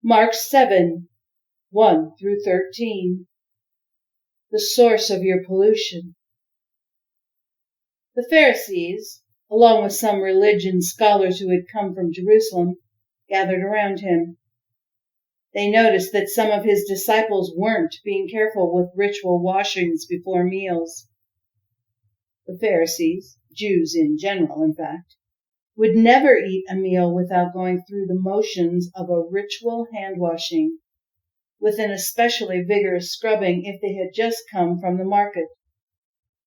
Mark 7, 1 through 13. The source of your pollution. The Pharisees, along with some religion scholars who had come from Jerusalem, gathered around him. They noticed that some of his disciples weren't being careful with ritual washings before meals. The Pharisees, Jews in general, in fact, would never eat a meal without going through the motions of a ritual hand-washing, with an especially vigorous scrubbing if they had just come from the market,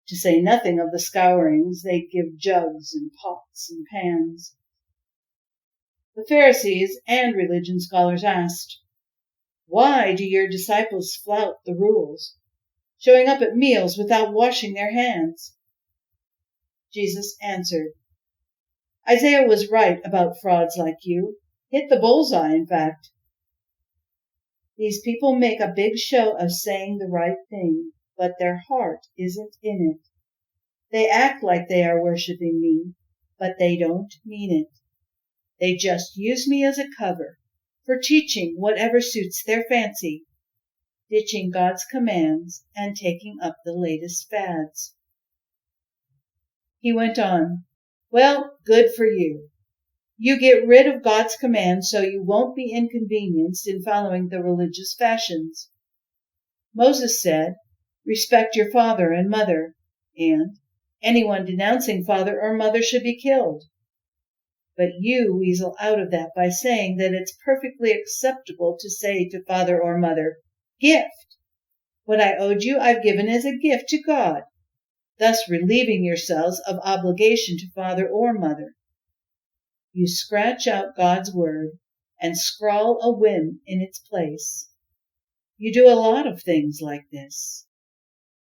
to say nothing of the scourings they'd give jugs and pots and pans. The Pharisees and religion scholars asked, "Why do your disciples flout the rules, showing up at meals without washing their hands?" Jesus answered, "Isaiah was right about frauds like you. Hit the bullseye, in fact. These people make a big show of saying the right thing, but their heart isn't in it. They act like they are worshiping me, but they don't mean it. They just use me as a cover for teaching whatever suits their fancy, ditching God's commands and taking up the latest fads." He went on, "Well, good for you. You get rid of God's commands so you won't be inconvenienced in following the religious fashions. Moses said, 'Respect your father and mother,' and 'anyone denouncing father or mother should be killed.' But you weasel out of that by saying that it's perfectly acceptable to say to father or mother, 'Gift. What I owed you I've given as a gift to God,' thus relieving yourselves of obligation to father or mother. You scratch out God's word and scrawl a whim in its place. You do a lot of things like this."